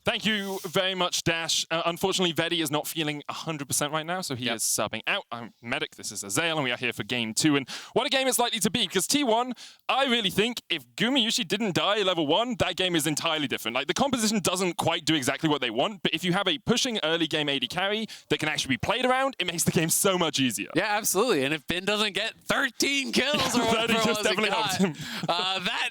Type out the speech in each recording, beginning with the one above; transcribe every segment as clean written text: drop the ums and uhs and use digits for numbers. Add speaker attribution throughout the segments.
Speaker 1: Thank you very much, Dash. Unfortunately, Vedi is not feeling 100% right now, so he is subbing out. I'm Medic, this is Azael, and we are here for Game 2. And what a game it's likely to be, because T1, I really think if Gumayusi didn't die level 1, that game is entirely different. Like, the composition doesn't quite do exactly what they want, but if you have a pushing early game AD carry that can actually be played around, it makes the game so much easier.
Speaker 2: Yeah, absolutely. And if Ben doesn't get 13 kills or whatever it was
Speaker 1: definitely helps him.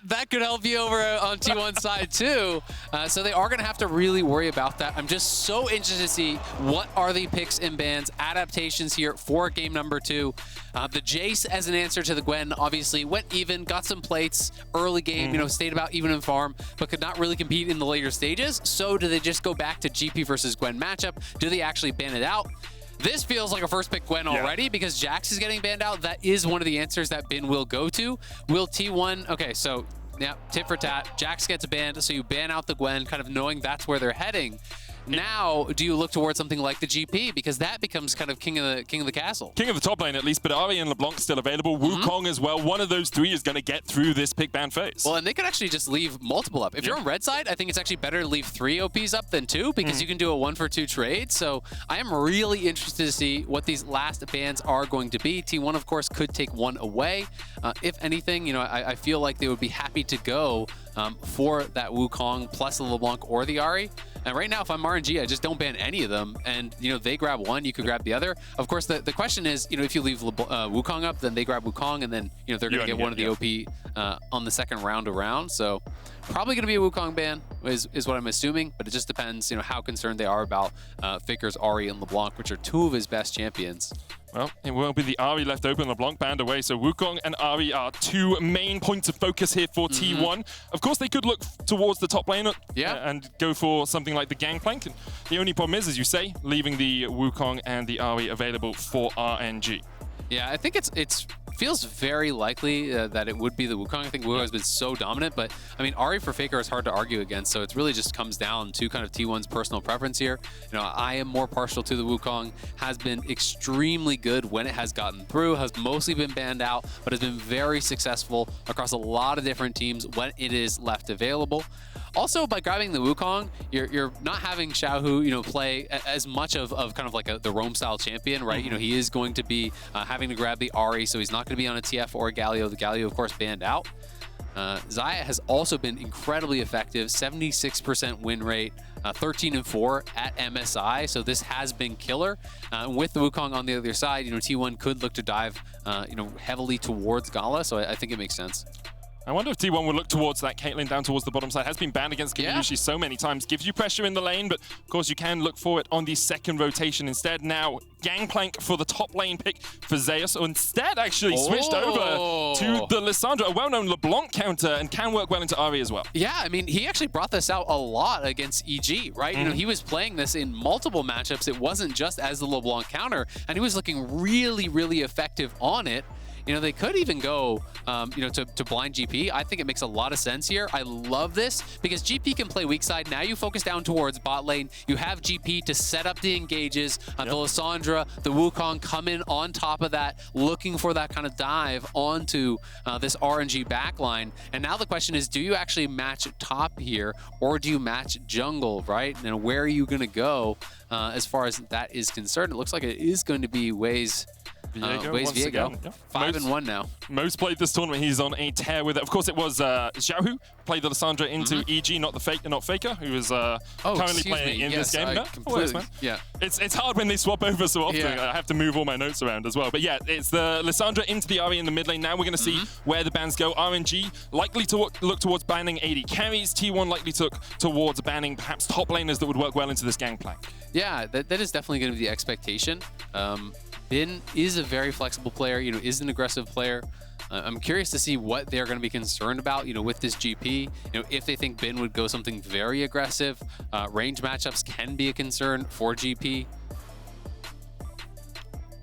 Speaker 2: that could help you over on T1's side too. So they are going to have to really worry about that. I'm just so interested to see what are the picks and bans, adaptations here for game number 2. The Jace as an answer to the Gwen obviously went even, got some plates early game, you know, stayed about even in farm, but could not really compete in the later stages. So do they just go back to GP versus Gwen matchup? Do they actually ban it out? This feels like a first pick Gwen already because Jax is getting banned out. That is one of the answers that Bin will go to. Will T1, okay, so yeah, tit for tat. Jax gets banned, so you ban out the Gwen, kind of knowing that's where they're heading. Now, do you look towards something like the GP? Because that becomes kind of king of the castle. King
Speaker 1: of the top lane, at least, but Ahri and LeBlanc still available. Wukong as well. One of those three is going to get through this pick ban phase.
Speaker 2: Well, and they could actually just leave multiple up. If you're on red side, I think it's actually better to leave 3 OPs up than 2 because you can do a 1-for-2 trade. So I am really interested to see what these last bans are going to be. T1, of course, could take 1 away. If anything, you know, I feel like they would be happy to go for that Wukong plus the LeBlanc or the Ahri. And right now, if I'm RNG, I just don't ban any of them. And, you know, they grab one, you could grab the other. Of course, the question is, you know, if you leave Wukong up, then they grab Wukong, and then, you know, they're going to get one of the OP on the second round around. So probably going to be a Wukong ban is what I'm assuming. But it just depends, you know, how concerned they are about FLICKR's Ahri and LeBlanc, which are 2 of his best champions.
Speaker 1: Well, it will be the Ahri left open, LeBlanc banned away. So Wukong and Ahri are 2 main points of focus here for T1. Of course, they could look towards the top lane and go for something like the Gangplank. And the only problem is, as you say, leaving the Wukong and the Ahri available for RNG.
Speaker 2: Yeah, I think it's feels very likely that it would be the Wukong. I think Wukong has been so dominant, but I mean, Ahri for FLICKR is hard to argue against, so it really just comes down to kind of T1's personal preference here. You know, I am more partial to the Wukong, has been extremely good when it has gotten through, has mostly been banned out, but has been very successful across a lot of different teams when it is left available. Also, by grabbing the Wukong, you're not having Xiaohu, you know, play as much of kind of like the roam style champion, right? You know, he is going to be having to grab the Ahri, so he's not going to be on a TF or a Galio. The Galio, of course, banned out. Xayah has also been incredibly effective, 76% win rate, 13-4 at MSI, so this has been killer. With the Wukong on the other side, you know, T1 could look to dive, you know, heavily towards GALA, so I think it makes sense.
Speaker 1: I wonder if T1 will look towards that Caitlyn down towards the bottom side. Has been banned against Gumayusi so many times. Gives you pressure in the lane, but of course you can look for it on the second rotation instead. Now, Gangplank for the top lane pick for Zeus. So instead, actually switched over to the Lissandra, a well-known LeBlanc counter, and can work well into Ahri as well.
Speaker 2: Yeah, I mean, he actually brought this out a lot against EG, right? You know, he was playing this in multiple matchups. It wasn't just as the LeBlanc counter, and he was looking really, really effective on it. You know, they could even go, you know, to blind GP. I think it makes a lot of sense here. I love this because GP can play weak side. Now you focus down towards bot lane. You have GP to set up the engages. The Lissandra, the Wukong come in on top of that, looking for that kind of dive onto this RNG backline. And now the question is, do you actually match top here or do you match jungle, right? And where are you going to go as far as that is concerned? It looks like it is going to be Waze. Viego. 5-1 now.
Speaker 1: Most played this tournament. He's on a tear with it. Of course, it was Xiaohu played the Lissandra into EG, not FLICKR, who is currently playing in this game. It's hard when they swap over so often. I have to move all my notes around as well. But yeah, it's the Lissandra into the Ahri in the mid lane. Now we're going to see where the bans go. RNG likely to look towards banning AD carries. T1 likely to look towards banning perhaps top laners that would work well into this Gangplank.
Speaker 2: Yeah, that is definitely going to be the expectation. Bin is a very flexible player, you know, is an aggressive player. I'm curious to see what they're going to be concerned about, you know, with this GP. You know, if they think Bin would go something very aggressive, range matchups can be a concern for GP.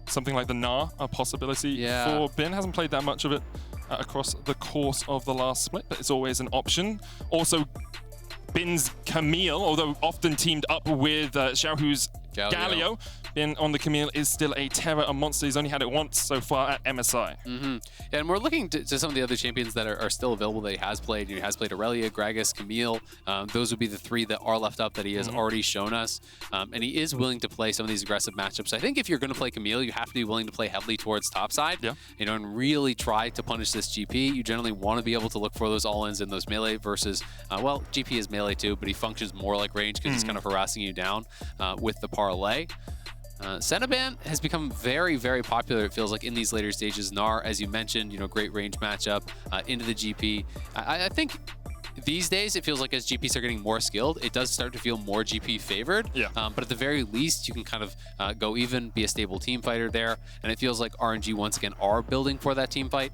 Speaker 1: Something like the Gnar, a possibility for Bin. Hasn't played that much of it across the course of the last split, but it's always an option. Also, Bin's Camille, although often teamed up with Xiaohu's Galio, being on the Camille, is still a terror, a monster. He's only had it once so far at MSI.
Speaker 2: And we're looking to some of the other champions that are still available that he has played. He has played Aurelia, Gragas, Camille. Those would be the 3 that are left up that he has already shown us. And he is willing to play some of these aggressive matchups. I think if you're going to play Camille, you have to be willing to play heavily towards topside, and really try to punish this GP. You generally want to be able to look for those all-ins in those melee versus, well, GP is melee too, but he functions more like range because he's kind of harassing you down with the parlay. Cenoban has become very, very popular, it feels like, in these later stages. Gnar, as you mentioned, great range matchup into the GP. I think these days, it feels like as GPs are getting more skilled, it does start to feel more GP favored. But at the very least, you can kind of go even, be a stable team fighter there. And it feels like RNG, once again, are building for that team fight.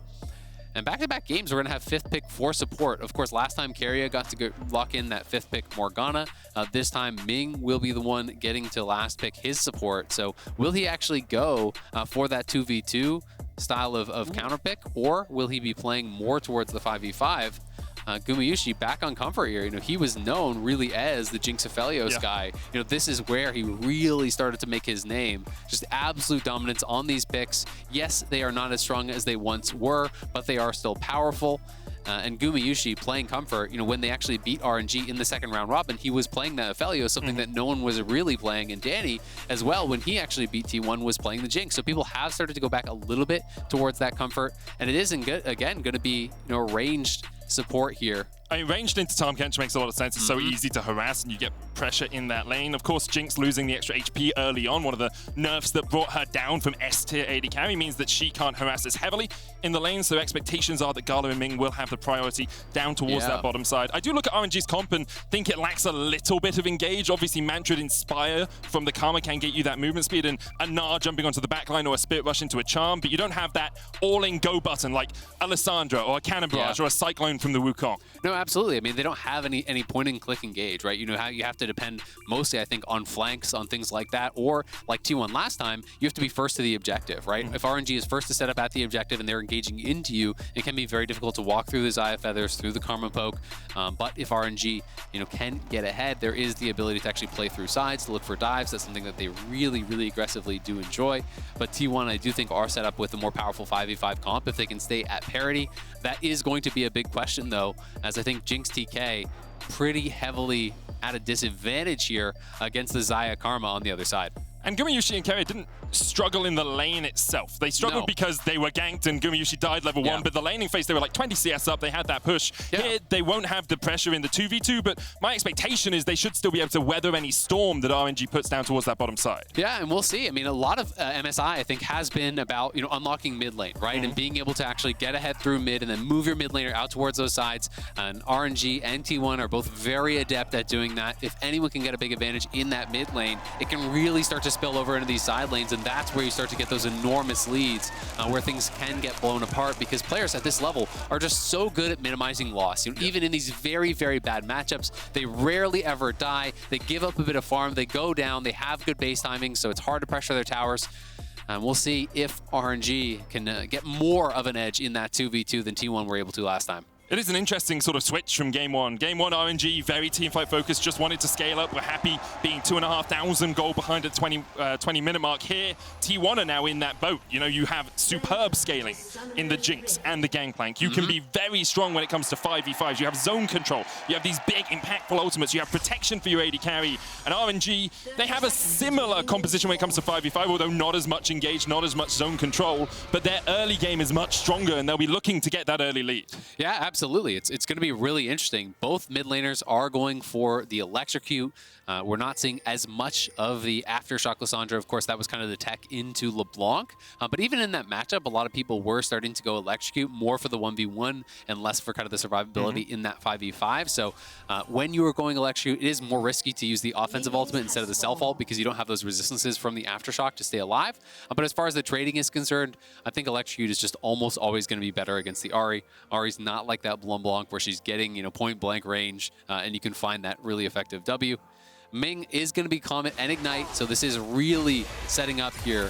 Speaker 2: And back-to-back games, we're going to have 5th pick for support. Of course, last time Keria got to lock in that 5th pick Morgana. This time, Ming will be the one getting to last pick his support. So will he actually go for that 2v2 style of counter pick, or will he be playing more towards the 5v5? Gumayusi back on comfort here. He was known really as the Jinx Aphelios guy. This is where he really started to make his name. Just absolute dominance on these picks. Yes, they are not as strong as they once were, but they are still powerful. And Gumayusi playing comfort, when they actually beat RNG in the 2nd round robin, he was playing that Aphelios, something that no one was really playing. And Danny, as well, when he actually beat T1, was playing the Jinx. So people have started to go back a little bit towards that comfort. And it is, again, going to be ranged support here.
Speaker 1: I mean, ranged into Tahm Kench makes a lot of sense. It's so easy to harass and you get pressure in that lane. Of course, Jinx losing the extra HP early on, one of the nerfs that brought her down from S tier AD carry, means that she can't harass as heavily in the lane. So expectations are that GALA and Ming will have the priority down towards that bottom side. I do look at RNG's comp and think it lacks a little bit of engage. Obviously, Mantrid Inspire from the Karma can get you that movement speed, and a Gnar jumping onto the backline or a Spirit Rush into a Charm, but you don't have that all-in go button like a Lissandra or a Cannon Barrage or a Cyclone from the Wukong.
Speaker 2: No, absolutely. I mean, they don't have any point and click engage, right? How you have to depend mostly, I think, on flanks, on things like that, or like T1 last time, you have to be first to the objective, right? If RNG is first to set up at the objective and they're engaging into you, it can be very difficult to walk through the Xayah feathers, through the Karma poke. But if RNG, can get ahead, there is the ability to actually play through sides, to look for dives. That's something that they really, really aggressively do enjoy. But T1, I do think, are set up with a more powerful 5v5 comp if they can stay at parity. That is going to be a big question, though, as I think Jinx TK pretty heavily at a disadvantage here against the Xayah Karma on the other side.
Speaker 1: And Gumayusi and Keria didn't struggle in the lane itself. They struggled because they were ganked and Gumayusi died level 1, but the laning phase, they were like 20 CS up, they had that push. Here, they won't have the pressure in the 2v2, but my expectation is they should still be able to weather any storm that RNG puts down towards that bottom side.
Speaker 2: Yeah, and we'll see. I mean, a lot of MSI, I think, has been about, unlocking mid lane, right? And being able to actually get ahead through mid and then move your mid laner out towards those sides. And RNG and T1 are both very adept at doing that. If anyone can get a big advantage in that mid lane, it can really start to spill over into these side lanes, and that's where you start to get those enormous leads where things can get blown apart, because players at this level are just so good at minimizing loss. Even in these very, very bad matchups, they rarely ever die. They give up a bit of farm, they go down, they have good base timing, so it's hard to pressure their towers. We'll see if RNG can get more of an edge in that 2v2 than T1 were able to last time.
Speaker 1: It is an interesting sort of switch from Game 1. Game 1, RNG, very teamfight focused, just wanted to scale up. We're happy being 2,500 gold behind at 20-minute mark here. T1 are now in that boat. You have superb scaling in the Jinx and the Gangplank. You can be very strong when it comes to 5v5s. You have zone control. You have these big, impactful ultimates. You have protection for your AD carry. And RNG, they have a similar composition when it comes to 5v5, although not as much engaged, not as much zone control. But their early game is much stronger, and they'll be looking to get that early lead.
Speaker 2: Yeah, absolutely. It's going to be really interesting. Both mid laners are going for the electrocute. We're not seeing as much of the Aftershock Lissandra. Of course, that was kind of the tech into LeBlanc. But even in that matchup, a lot of people were starting to go electrocute more for the 1v1 and less for kind of the survivability in that 5v5. So when you are going electrocute, it is more risky to use the offensive ultimate instead of the self-ult, because you don't have those resistances from the Aftershock to stay alive. But as far as the trading is concerned, I think electrocute is just almost always going to be better against the Ahri. Ahri's not like that LeBlanc where she's getting point blank range and you can find that really effective W. Ming is going to be Comet and Ignite, so this is really setting up here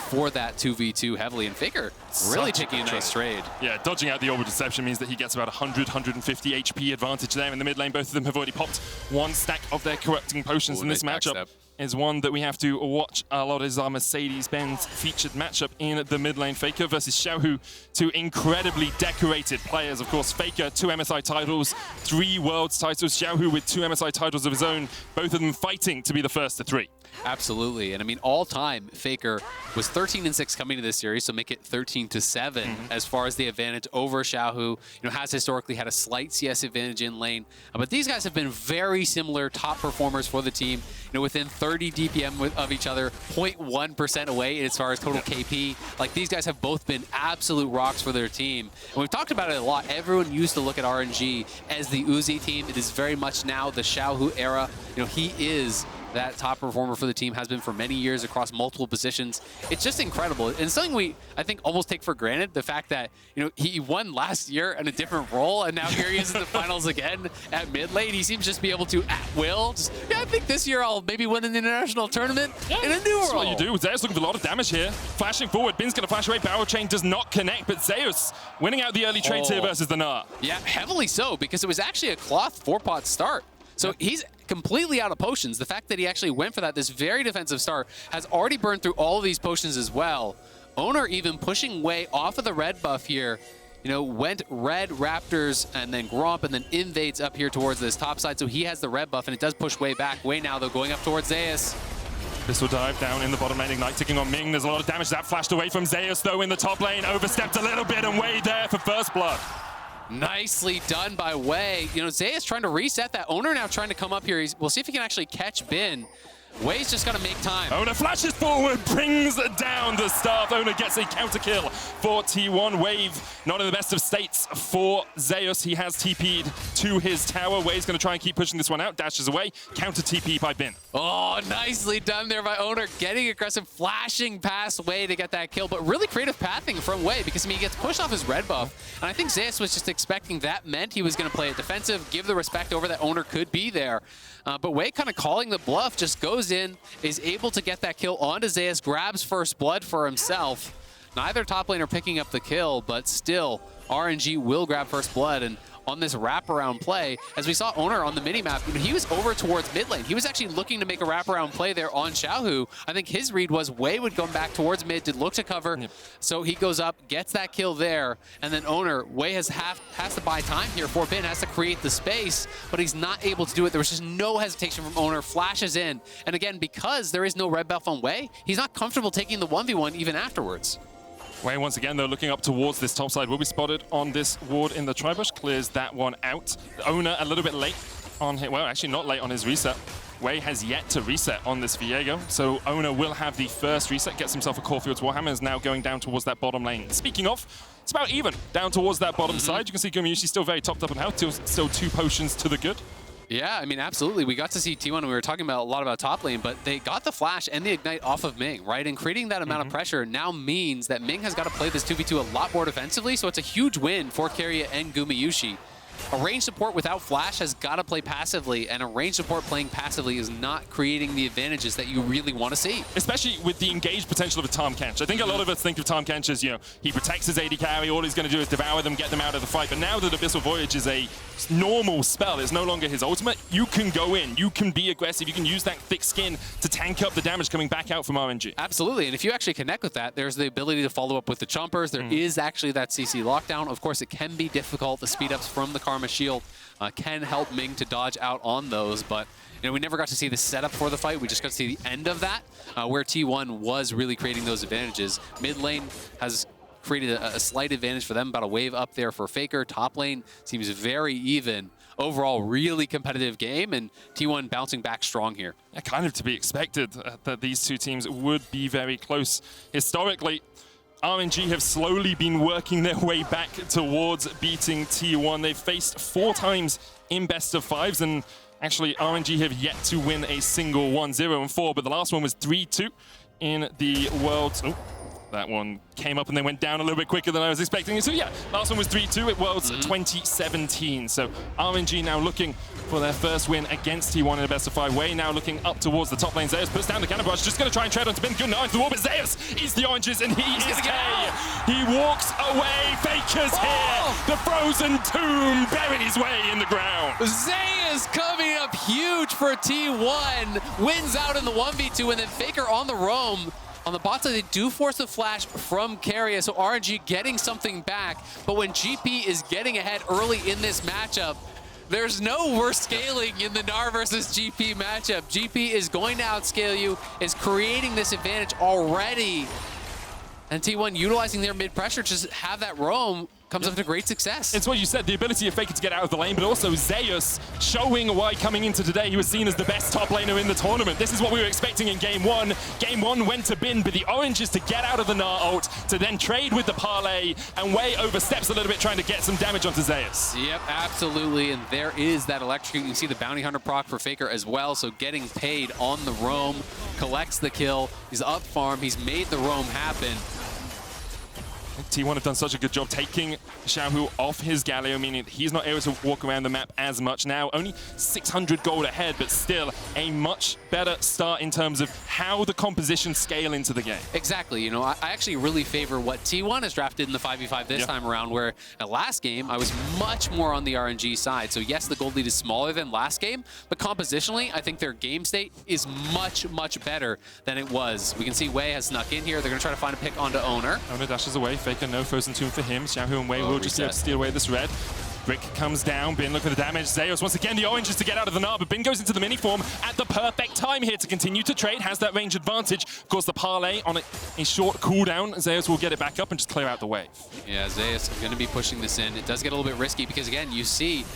Speaker 2: for that 2v2 heavily. And FLICKR really taking a nice trade.
Speaker 1: Yeah, dodging out the Orbital Deception means that he gets about 100, 150 HP advantage there in the mid lane. Both of them have already popped one stack of their corrupting potions in this matchup. is one that we have to watch a lot. Is our Mercedes-Benz featured matchup in the mid lane. FLICKR versus Xiaohu, two incredibly decorated players. Of course, FLICKR, 2 MSI titles, 3 Worlds titles. Xiaohu with 2 MSI titles of his own, both of them fighting to be the first to 3.
Speaker 2: Absolutely, and I mean, all time, FLICKR was 13-6 coming to this series, so make it 13-7 as far as the advantage over Xiaohu. You know, has historically had a slight CS advantage in lane, but these guys have been very similar top performers for the team. You know, within 30 DPM of each other, 0.1% away as far as total KP. Like, these guys have both been absolute rocks for their team, and we've talked about it a lot. Everyone used to look at RNG as the Uzi team. It is very much now the Xiaohu era. You know, he is that top performer for the team, has been for many years across multiple positions. It's just incredible. And something we, I think, almost take for granted, the fact that, you know, he won last year in a different role, and now here he is in the finals again at mid lane. He seems just to be able to, at will, just, yeah, I think this year I'll maybe win an international tournament in a new role.
Speaker 1: That's what you do. Zeus looking for a lot of damage here. Flashing forward, Bin's going to flash away. Barrel chain does not connect, but Zeus winning out the early trades here versus the Gnar.
Speaker 2: Yeah, heavily so, because it was actually a cloth 4-pot start. So he's completely out of potions. The fact that he actually went for that, this very defensive start, has already burned through all of these potions as well. Oner even pushing Wei off of the red buff here. You know, went red Raptors and then Gromp and then invades up here towards this top side. So he has the red buff and it does push Wei back. Wei now though going up towards Zeus.
Speaker 1: This will dive down in the bottom lane. Ignite ticking on Ming. There's a lot of damage that flashed away from Zeus though in the top lane. Overstepped a little bit and Wei there for first blood.
Speaker 2: Nicely done by Wei. You know, Xayah's trying to reset that. Oner now trying to come up here. We'll see if he can actually catch Bin. Wei's just got to make time.
Speaker 1: Oner flashes forward, brings down the staff. Oner gets a counter kill for T1. Wave not in the best of states for Zeus. He has TP'd to his tower. Wave's going to try and keep pushing this one out. Dashes away. Counter TP by Bin.
Speaker 2: Oh, nicely done there by Oner. Getting aggressive, flashing past Wei to get that kill. But really creative pathing from Wei because, I mean, he gets pushed off his red buff. And I think Zeus was just expecting that meant he was going to play it defensive, give the respect over that Oner could be there. But Wei kind of calling the bluff, just goes in, is able to get that kill onto Zeus, grabs first blood for himself. Neither top laner picking up the kill, but still, RNG will grab first blood. And on this wraparound play, as we saw Oner on the minimap, you know, he was over towards mid lane. He was actually looking to make a wraparound play there on Xiaohu. I think his read was Wei would come back towards mid to look to cover. So he goes up, gets that kill there, and then Oner, Wei has to buy time here for Bin, has to create the space, but he's not able to do it. There was just no hesitation from Oner, flashes in. And again, because there is no red buff on Wei, he's not comfortable taking the 1v1 even afterwards.
Speaker 1: Wei once again, though, looking up towards this top side. Will be spotted on this ward in the Tribush. Clears that one out. Oner a little bit late on his, well, actually not late on his reset. Wei has yet to reset on this Viego. So Oner will have the first reset, gets himself a Caulfield's Warhammer, is now going down towards that bottom lane. Speaking of, it's about even down towards that bottom side. You can see Gumayusi still very topped up in health, still 2 potions to the good.
Speaker 2: Yeah, I mean, absolutely. We got to see T1, and we were talking about a lot about top lane, but they got the flash and the ignite off of Ming, right? And creating that amount of pressure now means that Ming has got to play this 2v2 a lot more defensively, so it's a huge win for Keria and Gumayusi. A range support without flash has got to play passively, and a range support playing passively is not creating the advantages that you really want to see.
Speaker 1: Especially with the engaged potential of a Tahm Kench. I think a lot of us think of Tahm Kench as, you know, he protects his AD carry, all he's going to do is devour them, get them out of the fight. But now that Abyssal Voyage is a normal spell, it's no longer his ultimate, you can go in, you can be aggressive, you can use that thick skin to tank up the damage coming back out from RNG.
Speaker 2: Absolutely, and if you actually connect with that, there's the ability to follow up with the chompers. There is actually that CC lockdown. Of course, it can be difficult. The speed ups from the Karma Shield can help Ming to dodge out on those, but you know, we never got to see the setup for the fight. We just got to see the end of that, where T1 was really creating those advantages. Mid lane has created a slight advantage for them, about a wave up there for FLICKR. Top lane seems very even. Overall, really competitive game, and T1 bouncing back strong here.
Speaker 1: Yeah, kind of to be expected that these two teams would be very close. Historically, RNG have slowly been working their way back towards beating T1. They've faced 4 times in best of 5s, and actually RNG have yet to win a single one, 0-4, but the last one was 3-2 in the Worlds. Oh, That one came up and then went down a little bit quicker than I was expecting. So yeah, last one was 3-2 at Worlds 2017. So RNG now looking for their first win against T1 in a best-of-5 way. Now looking up towards the top lane. Zeus puts down the cannon barrage, just going to try and tread onto Ming. Gnar into the wall, but Zeus eats the oranges and he is K. He walks away. FLICKR's here. The frozen tomb buried his way in the ground.
Speaker 2: Zeus coming up huge for T1. Wins out in the 1v2, and then FLICKR on the roam. On the bot side, they do force the flash from Keria, so RNG getting something back. But when GP is getting ahead early in this matchup, there's no worse scaling in the Gnar versus GP matchup. GP is going to outscale you, is creating this advantage already. And T1 utilizing their mid-pressure, just have that roam, comes up to great success.
Speaker 1: It's what you said, the ability of FLICKR to get out of the lane, but also Zeus showing why coming into today he was seen as the best top laner in the tournament. This is what we were expecting in Game 1. Game 1 went to bin, but the oranges to get out of the Gnar ult, to then trade with the parlay, and Wei oversteps a little bit trying to get some damage onto Zeus.
Speaker 2: Yep, absolutely, and there is that electrocute. You can see the bounty hunter proc for FLICKR as well, so getting paid on the roam, collects the kill, he's up farm, he's made the roam happen.
Speaker 1: T1 have done such a good job taking Xiaohu off his GALA, meaning he's not able to walk around the map as much now. Only 600 gold ahead, but still a much better start in terms of how the compositions scale into the game.
Speaker 2: Exactly. You know, I actually really favor what T1 has drafted in the 5v5 this time around, where last game I was much more on the RNG side. So yes, the gold lead is smaller than last game, but compositionally, I think their game state is much, much better than it was. We can see Wei has snuck in here. They're going to try to find a pick onto Oner.
Speaker 1: Oner dashes away. FLICKR, no frozen tomb for him. Xiaohu and Wei will just be able to steal away this red. Brick comes down, Bin looking for the damage. Zeus once again, the orange is to get out of the Gnar, but Bin goes into the mini form at the perfect time here to continue to trade, has that range advantage. Of course, the parlay on a short cooldown. Zeus will get it back up and just clear out the wave.
Speaker 2: Yeah, Zeus going to be pushing this in. It does get a little bit risky because, again, you see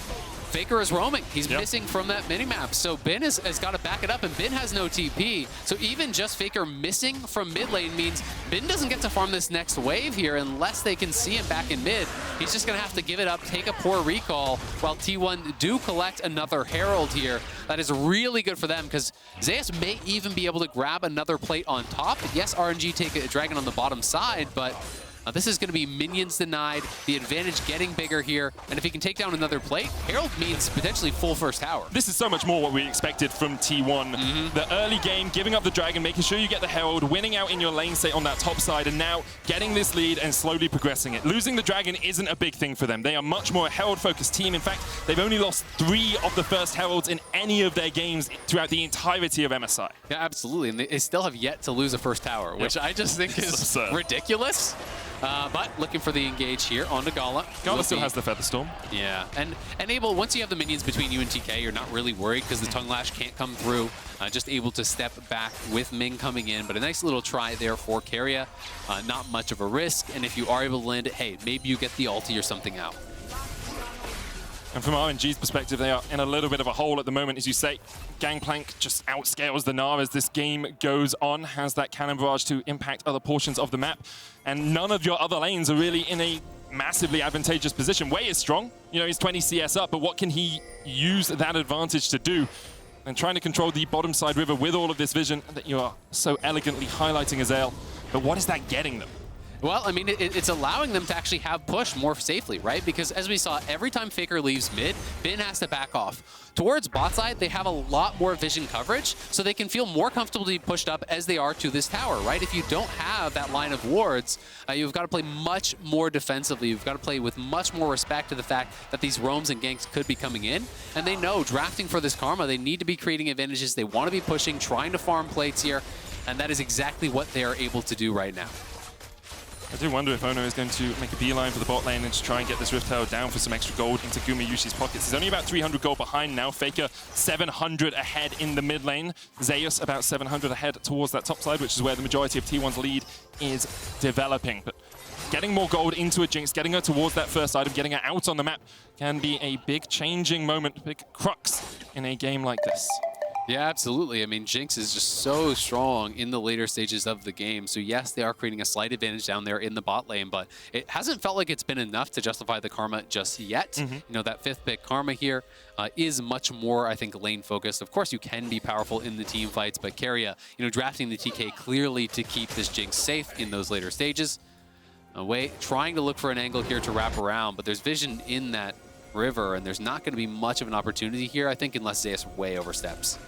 Speaker 2: FLICKR is roaming. He's missing from that minimap. So Bin has got to back it up, and Bin has no TP. So even just FLICKR missing from mid lane means Bin doesn't get to farm this next wave here unless they can see him back in mid. He's just going to have to give it up, take a poor recall, while T1 do collect another Herald here. That is really good for them because Zeus may even be able to grab another plate on top. Yes, RNG take a dragon on the bottom side, but this is going to be minions denied, the advantage getting bigger here, and if he can take down another plate, Herald means potentially full first tower.
Speaker 1: This is so much more what we expected from T1. The early game, giving up the dragon, making sure you get the Herald, winning out in your lane state on that top side, and now getting this lead and slowly progressing it. Losing the dragon isn't a big thing for them. They are much more a Herald-focused team. In fact, they've only lost 3 of the first Heralds in any of their games throughout the entirety of MSI.
Speaker 2: Yeah, absolutely, and they still have yet to lose a first tower, which I just think is ridiculous. But looking for the engage here onto GALA.
Speaker 1: GALA still has the Featherstorm.
Speaker 2: Yeah, and able, once you have the minions between you and TK, you're not really worried because the Tongue Lash can't come through. Just able to step back with Ming coming in, but a nice little try there for Keria. Not much of a risk, and if you are able to land it, hey, maybe you get the ulti or something out.
Speaker 1: And from RNG's perspective, they are in a little bit of a hole at the moment, as you say. Gangplank just outscales the Gnar as this game goes on, has that cannon barrage to impact other portions of the map. And none of your other lanes are really in a massively advantageous position. Wei is strong, you know, he's 20 CS up, but what can he use that advantage to do? And trying to control the bottom side river with all of this vision that you are so elegantly highlighting, Azael. But what is that getting them?
Speaker 2: Well, I mean, it's allowing them to actually have push more safely, right? Because as we saw, every time FLICKR leaves mid, Bin has to back off. Towards bot side, they have a lot more vision coverage, so they can feel more comfortable to be pushed up as they are to this tower, right? If you don't have that line of wards, you've got to play much more defensively. You've got to play with much more respect to the fact that these roams and ganks could be coming in. And they know, drafting for this karma, they need to be creating advantages. They want to be pushing, trying to farm plates here, and that is exactly what they are able to do right now.
Speaker 1: I do wonder if Oner is going to make a beeline for the bot lane and just try and get this Rift Herald down for some extra gold into Gumayusi's pockets. He's only about 300 gold behind now. FLICKR 700 ahead in the mid lane. Zeus about 700 ahead towards that top side, which is where the majority of T1's lead is developing. But getting more gold into a Jinx, getting her towards that first item, getting her out on the map can be a big changing moment, big crux in a game like this.
Speaker 2: Yeah, absolutely. I mean, Jinx is just so strong in the later stages of the game. So yes, they are creating a slight advantage down there in the bot lane, but it hasn't felt like it's been enough to justify the Karma just yet. You know, that 5th pick Karma here is much more, I think, lane focused. Of course, you can be powerful in the team fights, but Keria, you know, drafting the TK clearly to keep this Jinx safe in those later stages. Trying to look for an angle here to wrap around, but there's vision in that river, and there's not going to be much of an opportunity here, I think, unless Zeus way oversteps.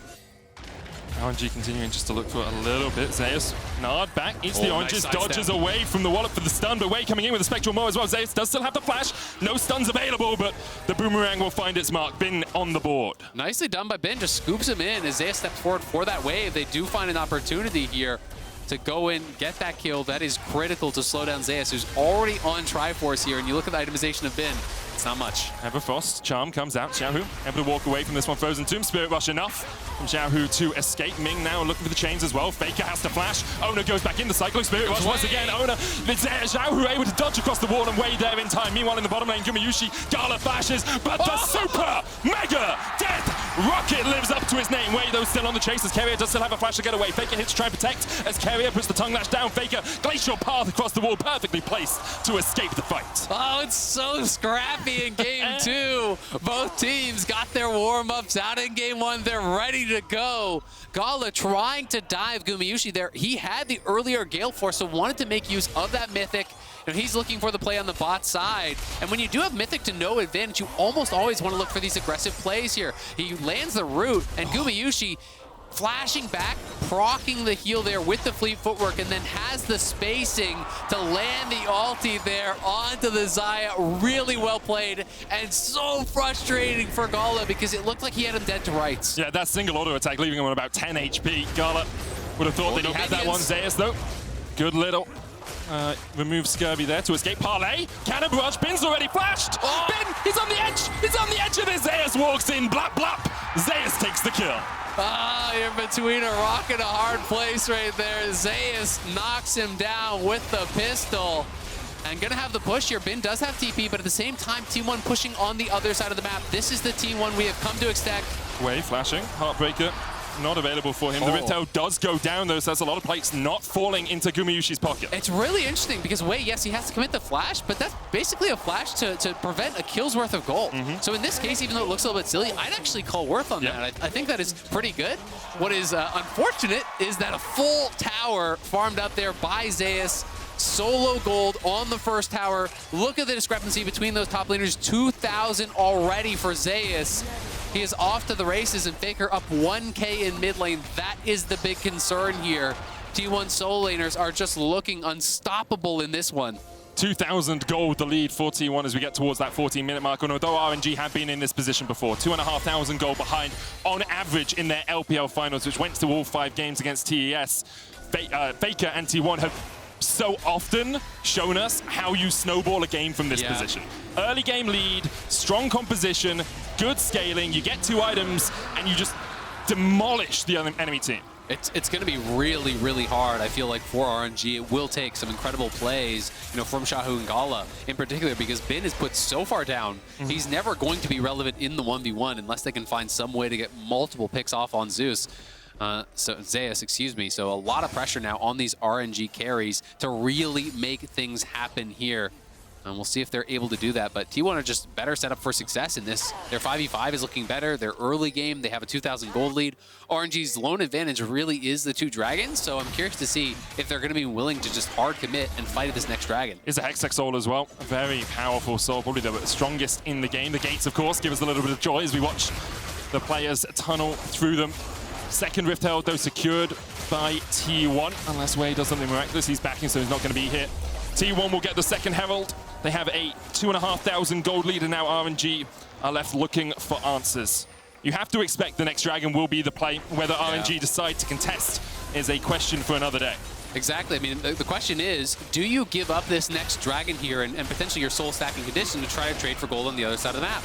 Speaker 1: RNG continuing just to look for a little bit. Zeus, Nard back, eats the oranges, nice dodges away from the wallop for the stun, but Wei coming in with a Spectral Maw as well. Zeus does still have the flash. No stuns available, but the boomerang will find its mark. Bin on the board. Nicely
Speaker 2: done by Bin, just scoops him in as Zeus steps forward for that wave. They do find an opportunity here to go in, get that kill. That is critical to slow down Zeus, who's already on Triforce here, and you look at the itemization of Bin, it's not much.
Speaker 1: Everfrost, Charm comes out, Xiaohu able to walk away from this one. Frozen Tomb, Spirit Rush enough from Xiaohu to escape. Ming now looking for the chains as well. FLICKR has to flash. Oner goes back in the cycling Spirit Rush once again. Oner, Xiaohu able to dodge across the wall and Wei there in time. Meanwhile in the bottom lane, Gumayusi, GALA flashes, but the super mega death rocket lives up to his name. Wei though still on the chase as Keria does still have a flash to get away. FLICKR hits to try and protect as Keria puts the tongue lash down. FLICKR, glacial path across the wall, perfectly placed to escape the fight.
Speaker 2: Oh, it's so scrappy in game 2. Both teams got their warm-ups out in game 1. They're ready to go. GALA trying to dive Gumayusi there. He had the earlier Gale Force, so wanted to make use of that Mythic. And he's looking for the play on the bot side. And when you do have Mythic to no advantage, you almost always want to look for these aggressive plays here. He lands the root, and Gumayusi flashing back, proccing the heal there with the fleet footwork, and then has the spacing to land the ulti there onto the Xayah. Really well played, and so frustrating for GALA because it looked like he had him dead to rights.
Speaker 1: Yeah, that single auto attack leaving him on about 10 HP. GALA would have thought that he had that one. Zeus though, good little remove Scurvy there to escape. Parlay, Cannon Barrage, Bin's already flashed. Oh. Bin, he's on the edge. He's on the edge of it. Zeus walks in, blap, blap. Zeus takes the kill.
Speaker 2: Ah, you're between a rock and a hard place right there. Zeus knocks him down with the pistol. And gonna have the push here. Bin does have TP, but at the same time, T1 pushing on the other side of the map. This is the T1 we have come to expect.
Speaker 1: Wei flashing, Heartbreaker. Not available for him. The Riptail does go down though, so that's a lot of plates not falling into Gumayusi's pocket.
Speaker 2: It's really interesting because Wei, yes, he has to commit the flash, but that's basically a flash to prevent a kill's worth of gold. So in this case, even though it looks a little bit silly, I'd actually call worth on that. I think that is pretty good. What is unfortunate is that a full tower farmed up there by Zeus. Solo gold on the first tower. Look at the discrepancy between those top laners. 2,000 already for Zeus. He is off to the races, and FLICKR up 1K in mid lane. That is the big concern here. T1 solo laners are just looking unstoppable in this one.
Speaker 1: 2,000 gold the lead for T1 as we get towards that 14-minute mark. And although RNG have been in this position before, 2,500 gold behind on average in their LPL finals, which went to all 5 games against TES. FLICKR and T1 have so often shown us how you snowball a game from this position. Early game lead, strong composition, good scaling, you get 2 items, and you just demolish the enemy team.
Speaker 2: It's going to be really, really hard, I feel like, for RNG. It will take some incredible plays, you know, from Xiaohu and GALA in particular, because Bin is put so far down, he's never going to be relevant in the 1v1 unless they can find some way to get multiple picks off on Zeus. Zeus, excuse me. So a lot of pressure now on these RNG carries to really make things happen here. And we'll see if they're able to do that. But T1 are just better set up for success in this. Their 5v5 is looking better. Their early game, they have a 2,000 gold lead. RNG's lone advantage really is the 2 dragons. So I'm curious to see if they're going to be willing to just hard commit and fight this next dragon.
Speaker 1: Is a Hextech soul as well. A very powerful soul, probably the strongest in the game. The gates, of course, give us a little bit of joy as we watch the players tunnel through them. Second Rift Herald, though, secured by T1. Unless Wei does something miraculous, he's backing, so he's not going to be here. T1 will get the second Herald. They have a 2,500 gold lead, and now RNG are left looking for answers. You have to expect the next dragon will be the play. Whether RNG decide to contest is a question for another day.
Speaker 2: Exactly. I mean, the question is, do you give up this next dragon here and potentially your soul stacking condition to try to trade for gold on the other side of the map?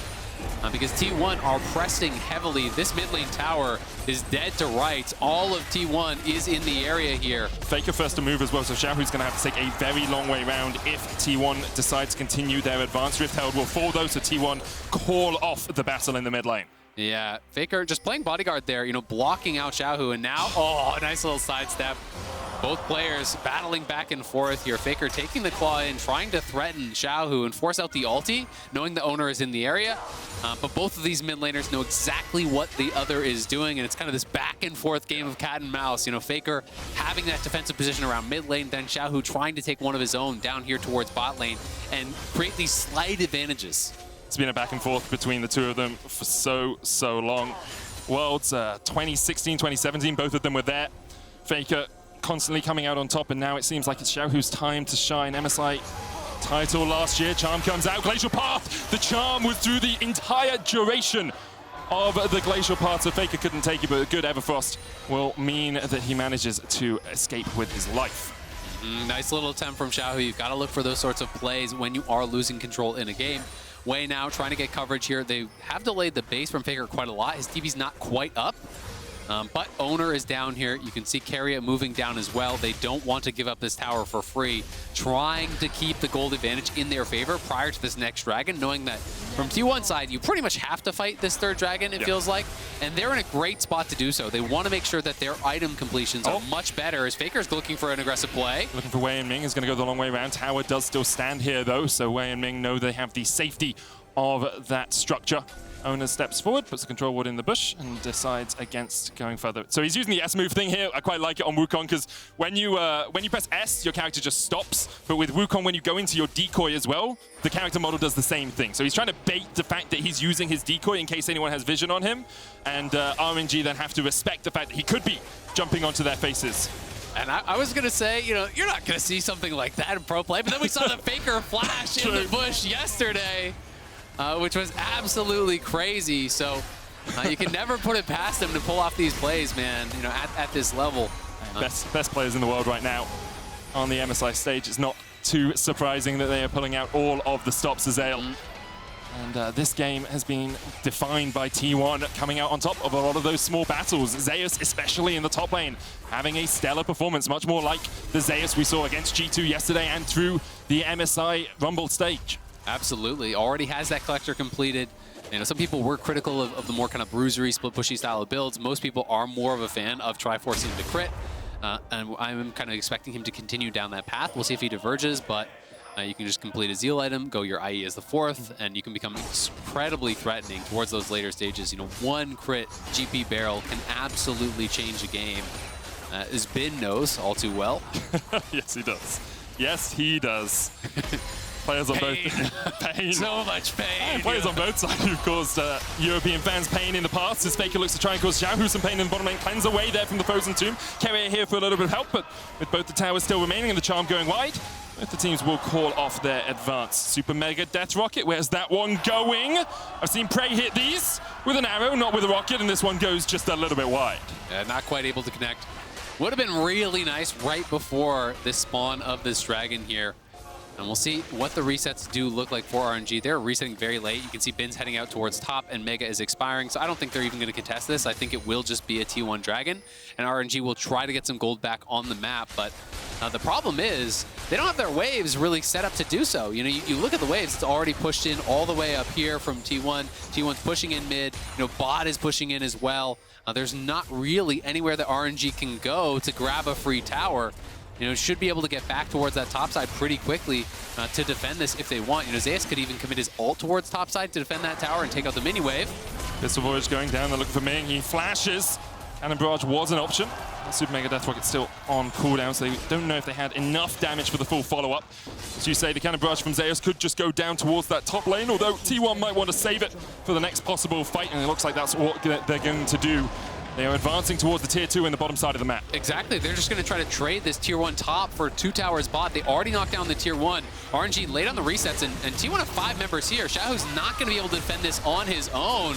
Speaker 2: Because T1 are pressing heavily. This mid lane tower is dead to rights. All of T1 is in the area here.
Speaker 1: FLICKR first to move as well, so Xiaohu's going to have to take a very long way around if T1 decides to continue their advance. Rift Herald will fall though, so T1 call off the battle in the mid lane.
Speaker 2: Yeah, FLICKR just playing bodyguard there, you know, blocking out Xiaohu, and now, oh, nice little sidestep. Both players battling back and forth here. FLICKR taking the claw in, trying to threaten Xiaohu and force out the ulti, knowing the Oner is in the area. But both of these mid laners know exactly what the other is doing, and it's kind of this back and forth game of cat and mouse. You know, FLICKR having that defensive position around mid lane, then Xiaohu trying to take one of his own down here towards bot lane and create these slight advantages.
Speaker 1: It's been a back and forth between the two of them for so long. Worlds 2016, 2017, both of them were there. FLICKR constantly coming out on top, and now it seems like it's Xiaohu's time to shine. MSI title last year, Charm comes out, Glacial Path. The Charm was through the entire duration of the Glacial Path, so FLICKR couldn't take it, but a good Everfrost will mean that he manages to escape with his life.
Speaker 2: Nice little attempt from Xiaohu. You've got to look for those sorts of plays when you are losing control in a game. Wei now trying to get coverage here. They have delayed the base from FLICKR quite a lot. His TV's not quite up. But Oner is down here. You can see Keria moving down as well. They don't want to give up this tower for free, trying to keep the gold advantage in their favor prior to this next dragon, knowing that from T1 side, you pretty much have to fight this third dragon, it feels like, and they're in a great spot to do so. They want to make sure that their item completions are much better, as FLICKR's looking for an aggressive play.
Speaker 1: Looking for Wei and Ming, is going to go the long way around. Tower does still stand here, though, so Wei and Ming know they have the safety of that structure. Oner steps forward, puts the control ward in the bush, and decides against going further. So he's using the S move thing here. I quite like it on Wukong, because when you press S, your character just stops. But with Wukong, when you go into your decoy as well, the character model does the same thing. So he's trying to bait the fact that he's using his decoy in case anyone has vision on him. And RNG then have to respect the fact that he could be jumping onto their faces.
Speaker 2: And I was going to say, you know, you're not going to see something like that in pro play, but then we saw the FLICKR flash in the bush yesterday. Which was absolutely crazy. So you can never put it past them to pull off these plays, man, you know, at this level.
Speaker 1: Best players in the world right now on the MSI stage. It's not too surprising that they are pulling out all of the stops, Azael. And this game has been defined by T1 coming out on top of a lot of those small battles. Zeus, especially in the top lane, having a stellar performance, much more like the Zeus we saw against G2 yesterday and through the MSI Rumble stage.
Speaker 2: Absolutely. Already has that collector completed. You know, some people were critical of the more kind of bruisery, split pushy style of builds. Most people are more of a fan of Triforce into crit. And I'm kind of expecting him to continue down that path. We'll see if he diverges, but you can just complete a Zeal item, go your IE as the 4th, and you can become incredibly threatening towards those later stages. You know, one crit GP barrel can absolutely change a game. As Bin knows all too well.
Speaker 1: Yes, he does. Yes, he does. Players on both pain.
Speaker 2: So much pain.
Speaker 1: Players on both sides who've caused European fans pain in the past. As FLICKR looks to try and cause Xiaohu some pain in the bottom lane. Cleanse away there from the Frozen Tomb. Keria here for a little bit of help, but with both the towers still remaining and the Charm going wide, both the teams will call off their advance. Super Mega Death Rocket, where's that one going? I've seen Prey hit these with an arrow, not with a rocket, and this one goes just a little bit wide.
Speaker 2: Not quite able to connect. Would have been really nice right before this spawn of this dragon here. And we'll see what the resets do look like for RNG. They're resetting very late. You can see Bin's heading out towards top, and Mega is expiring. So I don't think they're even going to contest this. I think it will just be a T1 Dragon, and RNG will try to get some gold back on the map. But the problem is they don't have their waves really set up to do so. You know, you look at the waves, it's already pushed in all the way up here from T1. T1's pushing in mid. You know, bot is pushing in as well. There's not really anywhere that RNG can go to grab a free tower. You know, should be able to get back towards that top side pretty quickly to defend this if they want. You know, Zeus could even commit his ult towards top side to defend that tower and take out the mini wave.
Speaker 1: Pistol Voyage going down, they're looking for Ming. He flashes. Cannon Barrage was an option. Super Mega Death Rocket still on cooldown, so they don't know if they had enough damage for the full follow-up. As you say, the Cannon Barrage from Zeus could just go down towards that top lane, although T1 might want to save it for the next possible fight, and it looks like that's what they're going to do. They are advancing towards the tier 2 in the bottom side of the map.
Speaker 2: Exactly. They're just going to try to trade this tier 1 top for 2 towers bot. They already knocked down the tier 1. RNG laid on the resets, and T1 have 5 members here. Xiaohu's not going to be able to defend this on his own.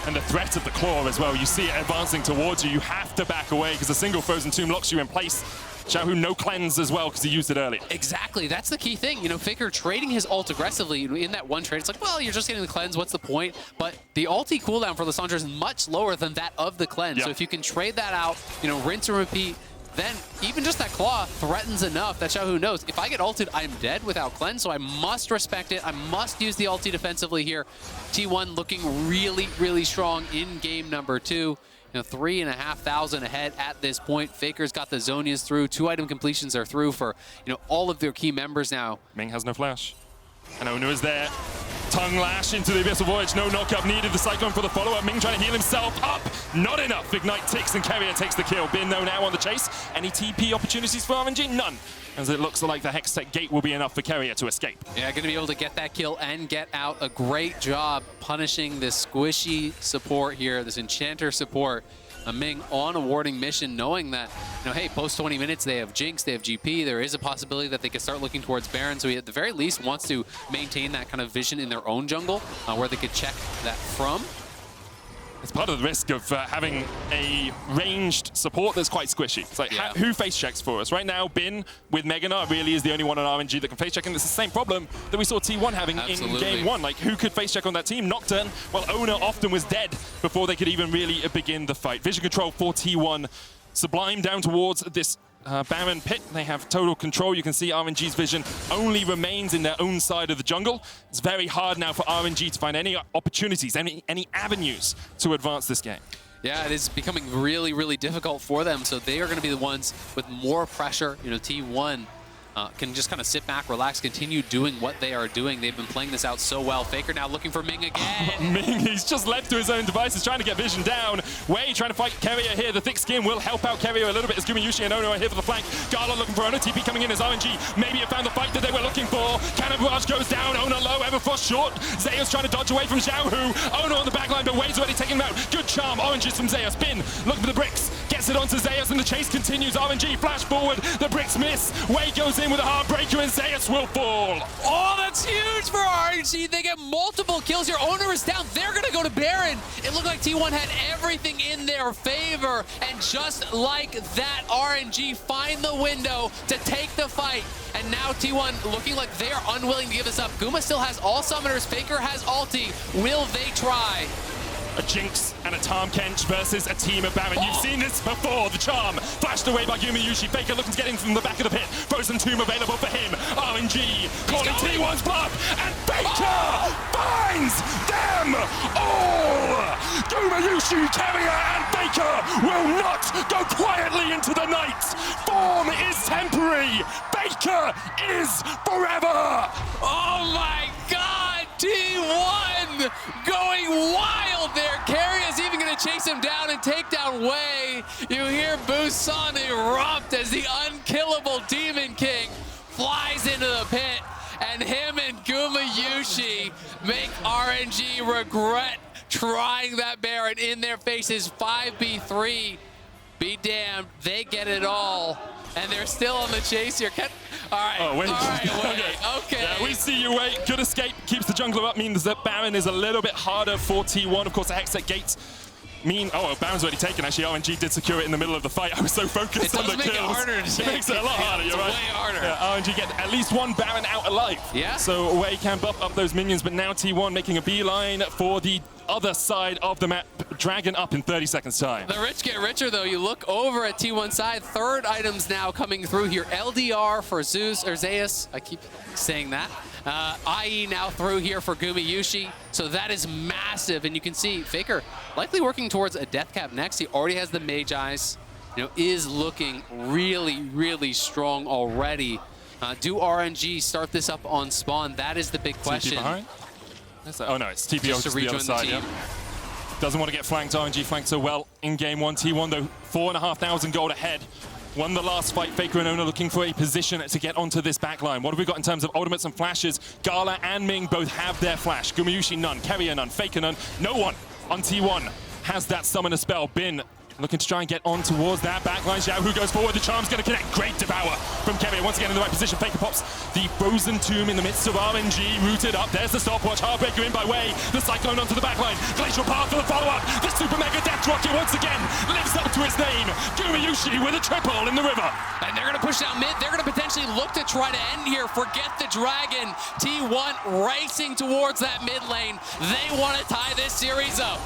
Speaker 1: And the threat of the claw as well. You see it advancing towards you. You have to back away because a single Frozen Tomb locks you in place. Xiaohu no cleanse as well because he used it earlier.
Speaker 2: Exactly, that's the key thing. You know, FLICKR trading his ult aggressively in that one trade. It's like, well, you're just getting the cleanse, what's the point? But the ulti cooldown for Lissandra is much lower than that of the cleanse. Yep. So if you can trade that out, you know, rinse and repeat then even just that claw threatens enough that Xiaohu knows, if I get ulted, I'm dead without cleanse, so I must respect it. I must use the ulti defensively here. T1 looking really, really strong in game number 2. You know, 3,500 ahead at this point. FLICKR's got the Zonias through. 2 item completions are through for, you know, all of their key members now.
Speaker 1: Ming has no flash. And Oner is there. Tongue lash into the Abyssal Voyage. No knockup needed. The Cyclone for the follow-up. Ming trying to heal himself up. Not enough. Ignite ticks and Keria takes the kill. Bin though now on the chase. Any TP opportunities for RNG? None. As it looks like the Hextech gate will be enough for Keria to escape.
Speaker 2: Yeah, going to be able to get that kill and get out. A great job punishing this squishy support here, this Enchanter support. Ming on a warding mission, knowing that, you know, hey, post 20 minutes, they have Jinx, they have GP. There is a possibility that they could start looking towards Baron. So he, at the very least, wants to maintain that kind of vision in their own jungle, where they could check that from.
Speaker 1: It's part of the risk of having a ranged support that's quite squishy. It's like, who face checks for us? Right now, Bin with Gnar really is the only one on RNG that can face check, and it's the same problem that we saw T1 having in game 1. Like, who could face check on that team? Nocturne, well, Oner often was dead before they could even really begin the fight. Vision control for T1. Sublime down towards this Baron pit. They have total control. You can see RNG's vision only remains in their own side of the jungle. It's very hard now for RNG to find any opportunities, any avenues to advance this game.
Speaker 2: Yeah, it is becoming really, really difficult for them. So they are going to be the ones with more pressure. You know, T1 can just kind of sit back, relax, continue doing what they are doing. They've been playing this out so well. FLICKR now looking for Ming again.
Speaker 1: Ming, he's just left to his own devices, trying to get vision down. Wei trying to fight Keria here. The thick skin will help out Keria a little bit as Gumayusi and Oner are here for the flank. GALA looking for Oner. TP coming in as RNG. Maybe it found the fight that they were looking for. Cannon Barrage goes down. Oner low. Everfrost short. Xayah's trying to dodge away from Xiaohu. Oner on the backline, but Wei's already taken him out. Good charm. Oranges from Xayah. Spin. Looking for the bricks. Gets it onto Xayah, and the chase continues. RNG flash forward. The bricks miss. Wei goes in with a heartbreaker, and Xayah will fall.
Speaker 2: Oh, that's huge for RNG. They get multiple kills here. Oner is down. They're going to go to Baron. It looked like T1 had everything in their favor. And just like that, RNG find the window to take the fight. And now T1 looking like they are unwilling to give this up. Guma still has all summoners. FLICKR has ulti. Will they try?
Speaker 1: A Jinx and a Tahm Kench versus a team of Baron. You've seen this before. The charm flashed away by Gumayusi. FLICKR looking to get in from the back of the pit. Frozen Tomb available for him. RNG calling T1's bluff, and FLICKR finds them all. Gumayusi, Keria, and FLICKR will not go quietly into the night. Form is temporary. FLICKR is forever.
Speaker 2: Oh my God, T1 going wild there. Keria's even going to chase him down and take down Wei. You hear Busan erupt as the unkillable Demon King flies into the pit, and him and Gumayusi make RNG regret trying that Baron in their faces. 5v3. Be damned, they get it all. And they're still on the chase here. All right,
Speaker 1: oh, wait.
Speaker 2: All right, okay.
Speaker 1: Yeah, we see you, Wei. Good escape, keeps the jungler up, means that Baron is a little bit harder for T1. Of course, the Hextech gates mean, oh, Baron's already taken. Actually, RNG did secure it in the middle of the fight. I was so focused on the kills.
Speaker 2: It harder to take.
Speaker 1: It makes it a lot harder, you're right.
Speaker 2: Way harder.
Speaker 1: Yeah, RNG get at least one Baron out alive.
Speaker 2: Yeah.
Speaker 1: So Wei can buff up those minions, but now T1 making a beeline for the other side of the map. Dragon up in 30 seconds time.
Speaker 2: The rich get richer though. You look over at T1 side, third items now coming through here. LDR for Zeus, or Zeus, I keep saying that. IE now through here for Gumayusi. So that is massive, and you can see FLICKR likely working towards a death cap next. He already has the Mage Eyes, you know, is looking really, really strong already. Do RNG start this up on spawn? That is the big question.
Speaker 1: TP behind? Oh no, it's TPO to the other side, yeah. Doesn't want to get flanked. RNG flanked so well in game 1. T1 though, 4,500 gold ahead. Won the last fight. FLICKR and Oner looking for a position to get onto this backline. What have we got in terms of ultimates and flashes? GALA and Ming both have their flash. Gumayusi none, Keria none, FLICKR none. No one on T1 has that summoner spell. Bin looking to try and get on towards that backline. Xiaohu goes forward. The charm's going to connect. Great devour from Keria. Once again in the right position. FLICKR pops the Frozen Tomb in the midst of RNG. Rooted up. There's the stopwatch. Heartbreaker in by Wei. The Cyclone onto the backline. Glacial Path for the follow-up. The Super Mega Death Rocket once again lives up to his name. Gumayusi with a triple in the river.
Speaker 2: And they're going to push down mid. They're going to potentially look to try to end here. Forget the dragon. T1 racing towards that mid lane. They want to tie this series up.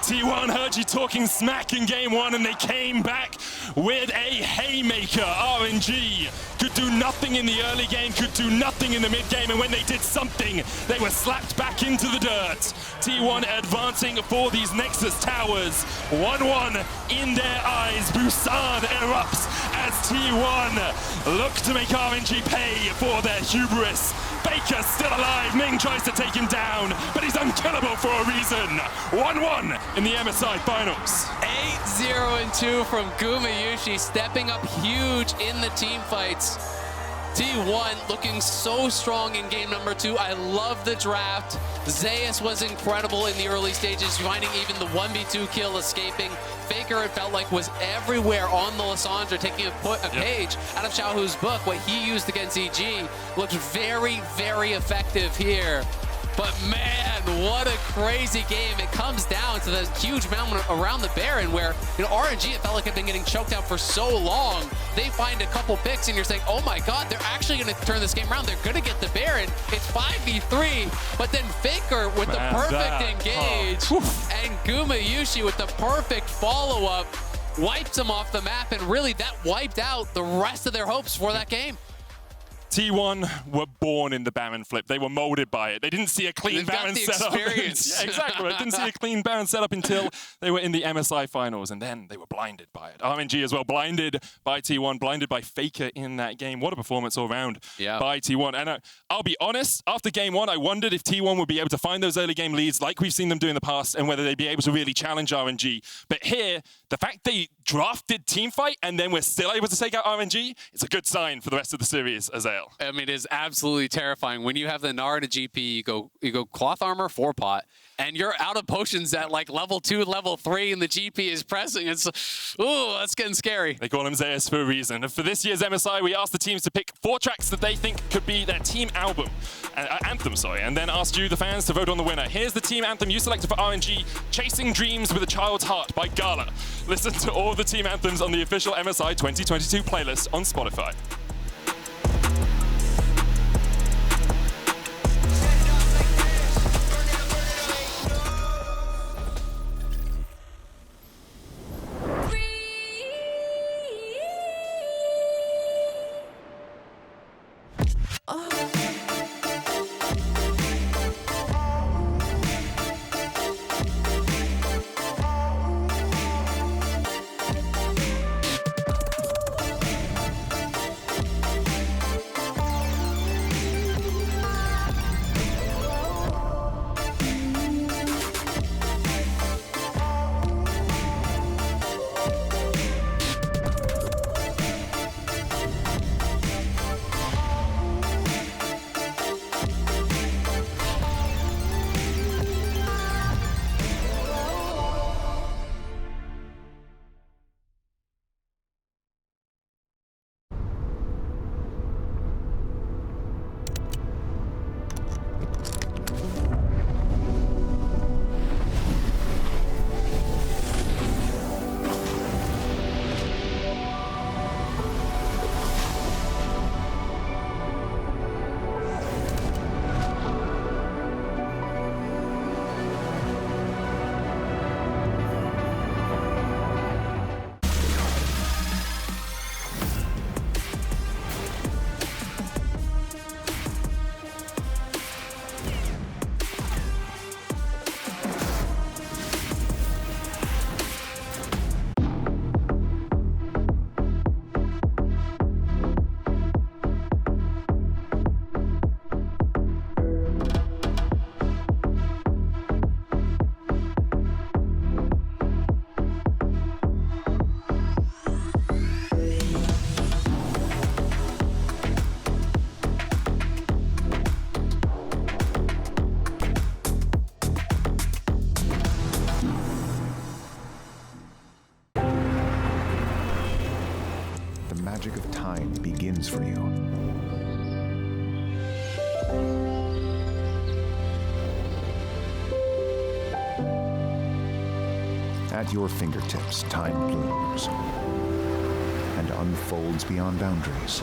Speaker 1: T1 heard you talking smack in game one, and they came back with a haymaker. RNG could do nothing in the early game, could do nothing in the mid game, and when they did something, they were slapped back into the dirt. T1 advancing for these Nexus towers. 1-1 in their eyes. Busan erupts as T1 look to make RNG pay for their hubris. FLICKR still alive. Ming tries to take him down, but he's unkillable for a reason. 1-1 in the MSI finals.
Speaker 2: 8-0-2 from Gumayusi, stepping up huge in the team fights. T1 looking so strong in game number 2. I love the draft. Zeus was incredible in the early stages, finding even the 1v2 kill, escaping. FLICKR, it felt like, was everywhere on the Lissandra, taking a page out of Xiaohu's book. What he used against EG looked very, very effective here. But man, what a crazy game. It comes down to the huge moment around the Baron where, RNG, it felt like had been getting choked out for so long. They find a couple picks and you're saying, oh my God, they're actually going to turn this game around. They're going to get the Baron. It's 5v3, but then FLICKR with the perfect engage and Gumayusi with the perfect follow-up wipes them off the map, and really that wiped out the rest of their hopes for that game.
Speaker 1: T1 were born in the Baron flip. They were molded by it. They didn't see a clean Baron setup. Yeah, exactly. They didn't see a clean Baron setup until they were in the MSI finals, and then they were blinded by it. RNG as well, blinded by T1, blinded by FLICKR in that game. What a performance all around by T1. And I'll be honest, after game one, I wondered if T1 would be able to find those early game leads like we've seen them do in the past, and whether they'd be able to really challenge RNG. But here, the fact they drafted Teamfight and then we're still able to take out RNG, it's a good sign for the rest of the series, Azael.
Speaker 2: I mean, it is absolutely terrifying. When you have the Gnar to GP, you go cloth armor 4-pot, and you're out of potions at like level 2, level 3, and the GP is pressing. It's, ooh, that's getting scary.
Speaker 1: They call him Zeus for a reason. And for this year's MSI, we asked the teams to pick 4 tracks that they think could be their team anthem, and then asked you, the fans, to vote on the winner. Here's the team anthem you selected for RNG, Chasing Dreams with a Child's Heart by GALA. Listen to all the team anthems on the official MSI 2022 playlist on Spotify.
Speaker 3: magic of time begins for you. At your fingertips, time blooms and unfolds beyond boundaries.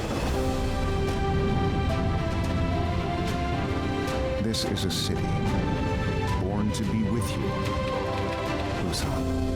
Speaker 3: This is a city born to be with you, Busan.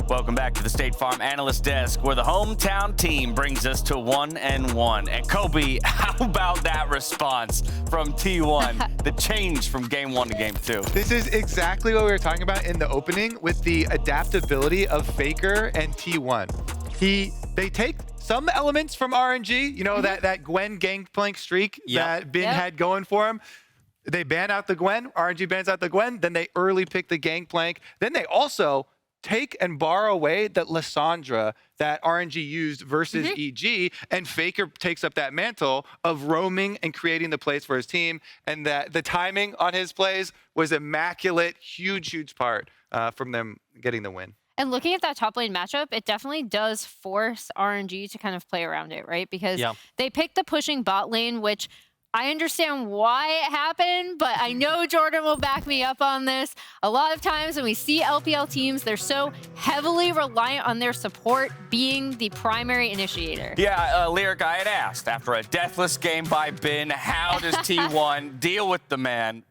Speaker 4: Welcome back to the State Farm Analyst Desk, where the hometown team brings us to 1-1. And Kobe, how about that response from T1? The change from game 1 to game 2.
Speaker 5: This is exactly what we were talking about in the opening with the adaptability of FLICKR and T1. They take some elements from RNG, you know, that Gwen Gangplank streak that Bin had going for him. They ban out the Gwen, RNG bans out the Gwen, then they early pick the Gangplank. Then they also take and borrow away that Lissandra that RNG used versus EG, and FLICKR takes up that mantle of roaming and creating the plays for his team, and that the timing on his plays was immaculate, huge part from them getting the win.
Speaker 6: And looking at that top lane matchup, it definitely does force RNG to kind of play around it, right? Because they picked the pushing bot lane, which I understand why it happened, but I know Jordan will back me up on this. A lot of times when we see LPL teams, they're so heavily reliant on their support being the primary initiator.
Speaker 4: Yeah, Lyric, I had asked, after a deathless game by Bin, how does T1 deal with the man?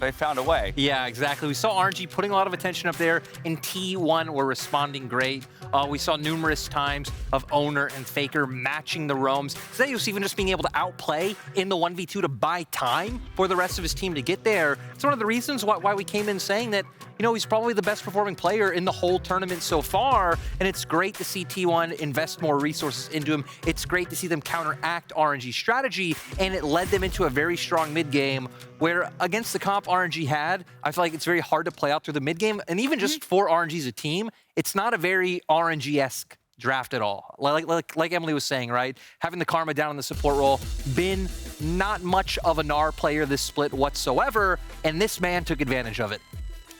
Speaker 4: They found a way.
Speaker 7: Yeah, exactly. We saw RNG putting a lot of attention up there, and T1 were responding great. We saw numerous times of Oner and FLICKR matching the roams. Zeus even just being able to outplay in the 1v2 to buy time for the rest of his team to get there. It's one of the reasons why we came in saying that, you know, he's probably the best performing player in the whole tournament so far, and it's great to see T1 invest more resources into him. It's great to see them counteract RNG's strategy, and it led them into a very strong mid game where against the comp RNG had, I feel like it's very hard to play out through the mid game, and even just for RNG as a team, it's not a very RNG-esque draft at all. Like Emily was saying, right? Having the Karma down in the support role, Bin not much of a Gnar player this split whatsoever, and this man took advantage of it.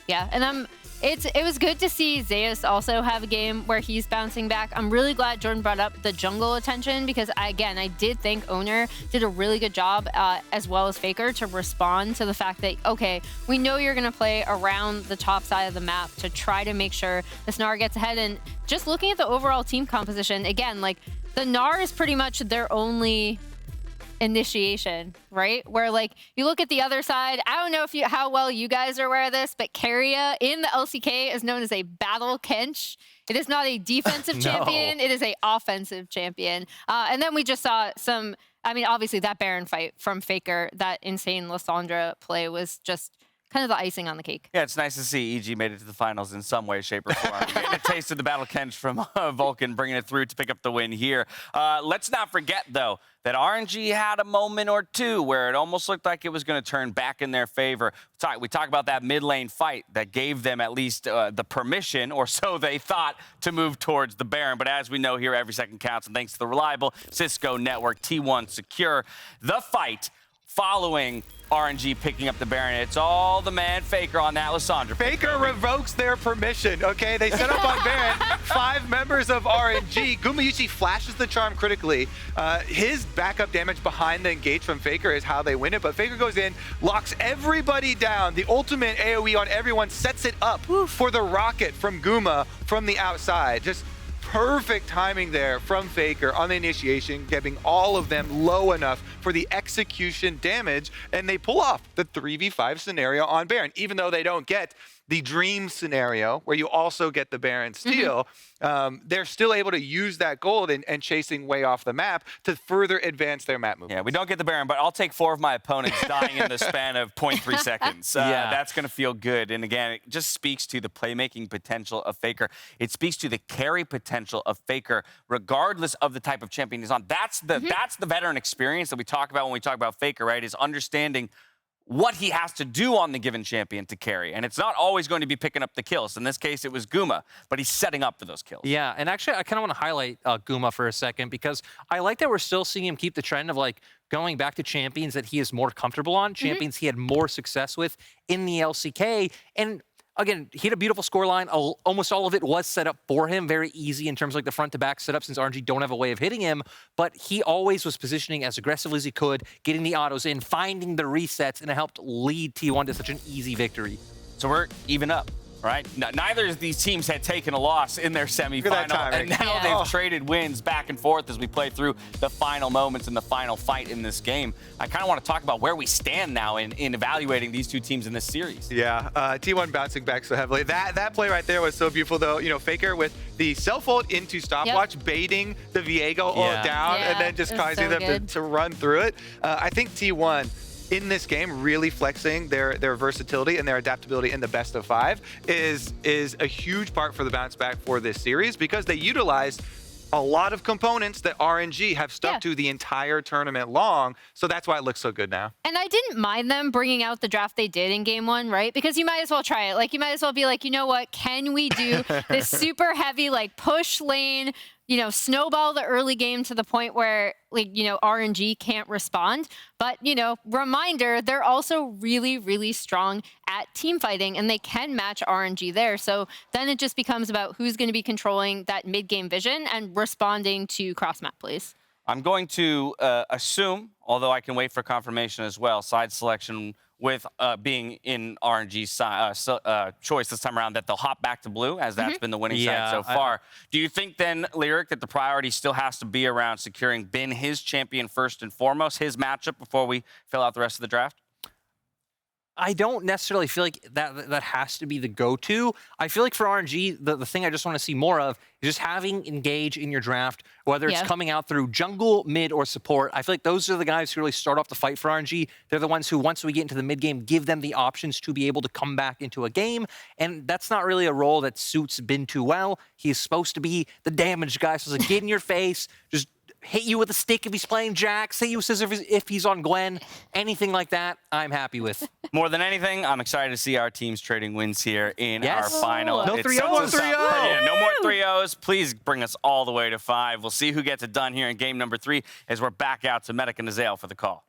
Speaker 6: Yeah, and it was good to see Zeus also have a game where he's bouncing back. I'm really glad Jordan brought up the jungle attention because, I did think Oner did a really good job, as well as FLICKR, to respond to the fact that, okay, we know you're going to play around the top side of the map to try to make sure the Gnar gets ahead. And just looking at the overall team composition, again, like, the Gnar is pretty much their only initiation, right? Where, like, you look at the other side, I don't know how well you guys are aware of this, but Keria in the LCK is known as a battle Kench. It is not a defensive champion, it is a offensive champion. And then we just saw some, I mean, obviously that Baron fight from FLICKR, that insane Lissandra play was just kind of the icing on the cake.
Speaker 4: Yeah, it's nice to see EG made it to the finals in some way, shape, or form. Getting a taste of the Battle Kench from Vulcan, bringing it through to pick up the win here. Let's not forget, though, that RNG had a moment or two where it almost looked like it was going to turn back in their favor. We talk about that mid lane fight that gave them at least the permission, or so they thought, to move towards the Baron. But as we know here, every second counts, and thanks to the reliable Cisco network, T1 secure the fight following RNG picking up the Baron. It's all the man FLICKR on that Lissandra.
Speaker 5: FLICKR revokes their permission, okay? They set up on Baron, 5 members of RNG. Gumayusi flashes the charm critically. His backup damage behind the engage from FLICKR is how they win it, but FLICKR goes in, locks everybody down. The ultimate AoE on everyone, sets it up for the rocket from Guma from the outside. Just perfect timing there from FLICKR on the initiation, getting all of them low enough for the execution damage, and they pull off the 3v5 scenario on Baron, even though they don't get the dream scenario where you also get the Baron steal. They're still able to use that gold and chasing way off the map to further advance their map movement.
Speaker 4: Yeah, we don't get the Baron, but I'll take 4 of my opponents dying in the span of 0.3 seconds. That's going to feel good. And again, it just speaks to the playmaking potential of FLICKR. It speaks to the carry potential of FLICKR, regardless of the type of champion he's on. That's the veteran experience that we talk about when we talk about FLICKR, right? Is understanding what he has to do on the given champion to carry. And it's not always going to be picking up the kills. In this case, it was Guma, but he's setting up for those kills.
Speaker 7: Yeah, and actually, I kind of want to highlight Guma for a second, because I like that we're still seeing him keep the trend of, like, going back to champions that he is more comfortable on, champions he had more success with in the LCK. And again, he had a beautiful scoreline. Almost all of it was set up for him. Very easy in terms of, like, the front-to-back setup, since RNG don't have a way of hitting him. But he always was positioning as aggressively as he could, getting the autos in, finding the resets, and it helped lead T1 to such an easy victory.
Speaker 4: So we're even up, right? Neither of these teams had taken a loss in their semifinal, and now they've traded wins back and forth as we play through the final moments and the final fight in this game. I kind of want to talk about where we stand now in evaluating these two teams in this series.
Speaker 5: Yeah, T1 bouncing back so heavily. That play right there was so beautiful, though. You know, FLICKR with the self-ult into stopwatch, baiting the Viego ult down, and then just causing them to run through it. I think T1 in this game really flexing their versatility and their adaptability in the best of 5 is a huge part for the bounce back for this series, because they utilized a lot of components that RNG have stuck to the entire tournament long. So that's why it looks so good now.
Speaker 6: And I didn't mind them bringing out the draft they did in game 1, right? Because you might as well try it. Like, you might as well be like, you know what, can we do this super heavy, like, push lane, you know, snowball the early game to the point where, like, you know, RNG can't respond. But, you know, reminder, they're also really, really strong at team fighting, and they can match RNG there. So then it just becomes about who's going to be controlling that mid-game vision and responding to cross-map plays.
Speaker 4: I'm going to assume, although I can wait for confirmation as well, side selection with being in RNG's choice this time around, that they'll hop back to blue, as that's been the winning side so far. Do you think then, Lyric, that the priority still has to be around securing Bin, his champion first and foremost, his matchup, before we fill out the rest of the draft?
Speaker 7: I don't necessarily feel like that has to be the go-to. I feel like for RNG, the thing I just want to see more of is just having engage in your draft, whether it's coming out through jungle, mid, or support. I feel like those are the guys who really start off the fight for RNG. They're the ones who, once we get into the mid-game, give them the options to be able to come back into a game. And that's not really a role that suits Bin too well. He's supposed to be the damage guy, so get in your face, just hit you with a stick if he's playing Jax, hit you with scissors if he's on Gwen, anything like that, I'm happy with.
Speaker 4: More than anything, I'm excited to see our teams trading wins here in our final.
Speaker 7: No 3-0s.
Speaker 4: Yeah, no more 3-0s. Please bring us all the way to 5. We'll see who gets it done here in game number 3 as we're back out to Medic and Azael for the call.